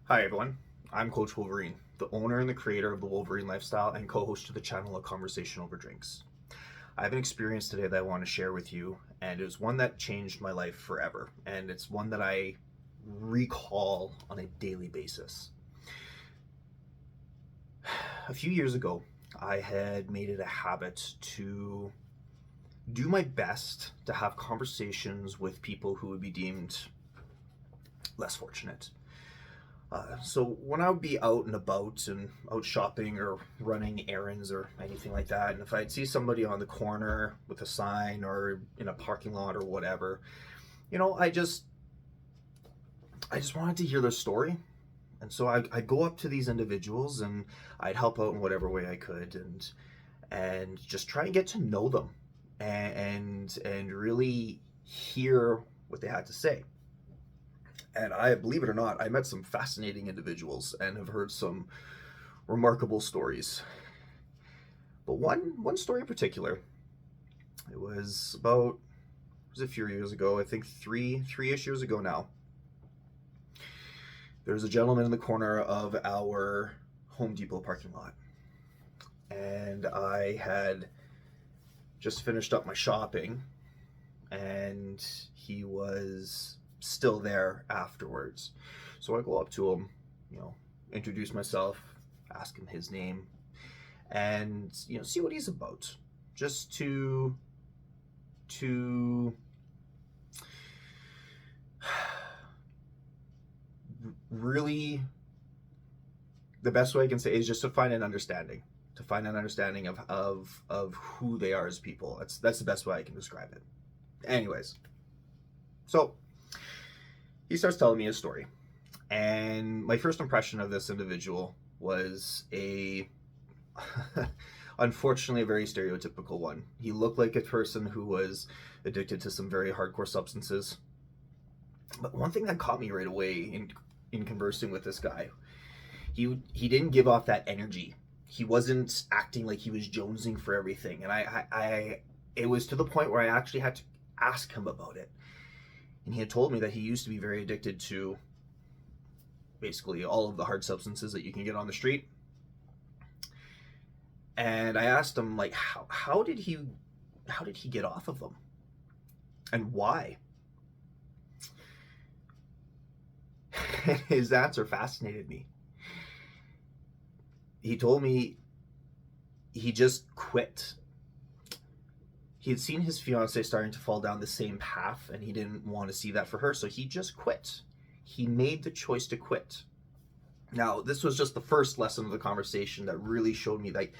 Hi everyone, I'm Coach Wolverine, the owner and the creator of the Wolverine Lifestyle and co-host of the channel A Conversation Over Drinks. I have an experience today that I want to share with you, and it was one that changed my life forever, and it's one that I recall on a daily basis. A few years ago, I had made it a habit to do my best to have conversations with people who would be deemed less fortunate. So when I would be out and about and out shopping or running errands or anything like that, and if I'd see somebody on the corner with a sign or in a parking lot or whatever, you know, I just wanted to hear their story, and so I'd go up to these individuals and I'd help out in whatever way I could, and just try and get to know them, and really hear what they had to say. And I believe it or not, I met some fascinating individuals and have heard some remarkable stories. But one story in particular, it was about it was a few years ago, I think three-ish years ago now. There was a gentleman in the corner of our Home Depot parking lot, and I had just finished up my shopping, and he was still there afterwards. So I go up to him, you know, introduce myself, ask him his name, and see what he's about, just to really, the best way I can say is just to find an understanding, of who they are as people. That's the best way I can describe it. Anyways, so he starts telling me his story, and my first impression of this individual was a unfortunately a very stereotypical one. He looked like a person who was addicted to some very hardcore substances. But one thing that caught me right away in conversing with this guy, he didn't give off that energy. He wasn't acting like he was jonesing for everything, and I it was to the point where I actually had to ask him about it. And he had told me that he used to be very addicted to basically all of the hard substances that you can get on the street. And I asked him, like, how did he get off of them, and why? His answer fascinated me. He told me he just quit. He had seen his fiance starting to fall down the same path, and he didn't want to see that for her, so he just quit. He made the choice to quit. Now, this was just the first lesson of the conversation that really showed me, like,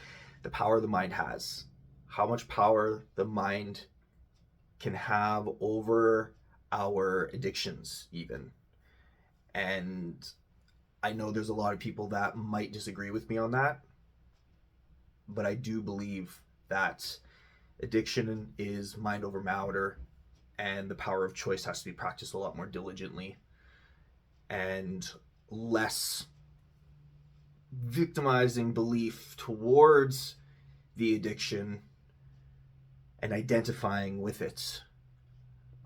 the power the mind has, how much power the mind can have over our addictions, even. And I know there's a lot of people that might disagree with me on that, but I do believe that addiction is mind over matter, and the power of choice has to be practiced a lot more diligently, and less victimizing belief towards the addiction and identifying with it.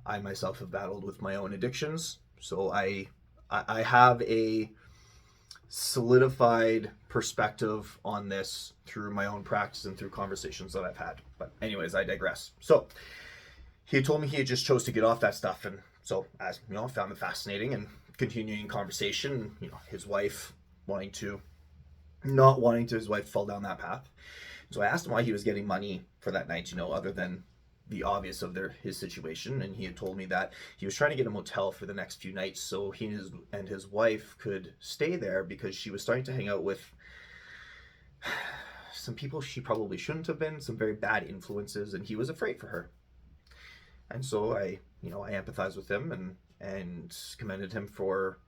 I myself have battled with my own addictions, so I have a solidified perspective on this through my own practice and through conversations that I've had. But anyways, I digress. So he told me he had just chose to get off that stuff, and so, as I found it fascinating and continuing conversation. His wife wanting to not wanting to his wife fall down that path. So I asked him why he was getting money for that night, other than the obvious of his situation, and he had told me that he was trying to get a motel for the next few nights so he and his wife could stay there, because she was starting to hang out with some people she probably shouldn't have been, some very bad influences, and he was afraid for her. And so I empathized with him and commended him for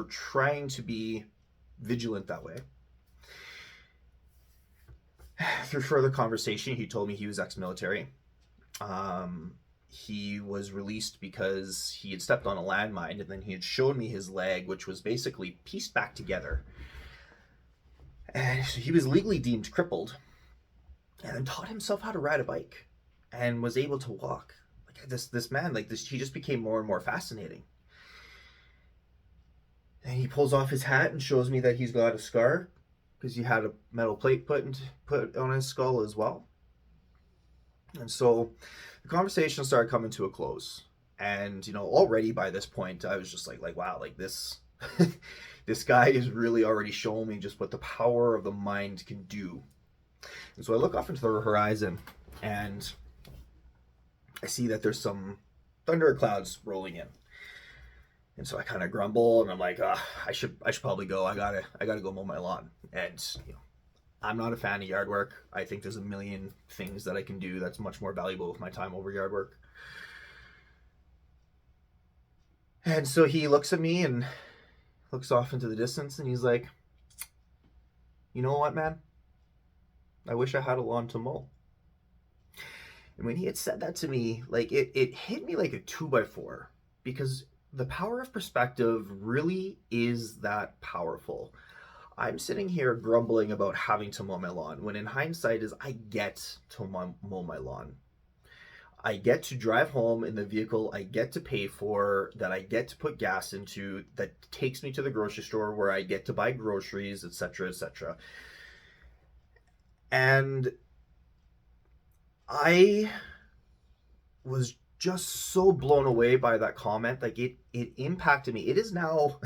trying to be vigilant that way. Through further conversation, he told me he was ex-military. He was released because he had stepped on a landmine, and then he had shown me his leg, which was basically pieced back together. And so he was legally deemed crippled, and then taught himself how to ride a bike, and was able to walk. Like this man, like this, he just became more and more fascinating. he pulls off his hat and shows me that he's got a scar because he had a metal plate put on his skull as well. And so the conversation started coming to a close. And already by this point, I was just like wow, like this this guy is really already showing me just what the power of the mind can do. And so I look off into the horizon and I see that there's some thunder clouds rolling in. And so I kind of grumble and I'm like, I should probably go. I gotta go mow my lawn. And I'm not a fan of yard work. I think there's a million things that I can do that's much more valuable with my time over yard work. And so he looks at me and looks off into the distance and he's like, you know what, man? I wish I had a lawn to mow. And when he had said that to me, like it hit me like a 2x4, because the power of perspective really is that powerful. I'm sitting here grumbling about having to mow my lawn, when in hindsight is I get to mow my lawn. I get to drive home in the vehicle I get to pay for, that I get to put gas into, that takes me to the grocery store where I get to buy groceries, etc., etc. And I was just so blown away by that comment. Like it impacted me. It is now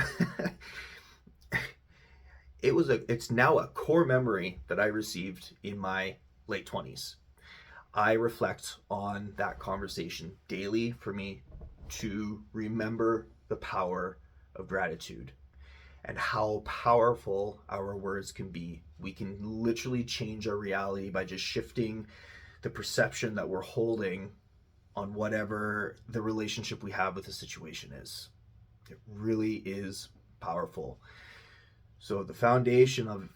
it's now a core memory that I received in my late 20s. I reflect on that conversation daily for me to remember the power of gratitude and how powerful our words can be. We can literally change our reality by just shifting the perception that we're holding on whatever the relationship we have with the situation is. It really is powerful. So the foundation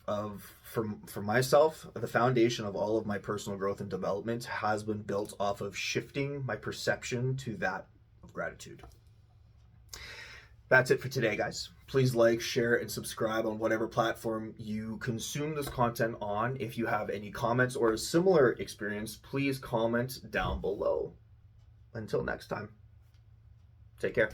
for myself, the foundation of all of my personal growth and development has been built off of shifting my perception to that of gratitude. That's it for today, guys. Please like, share, and subscribe on whatever platform you consume this content on. If you have any comments or a similar experience, please comment down below. Until next time, take care.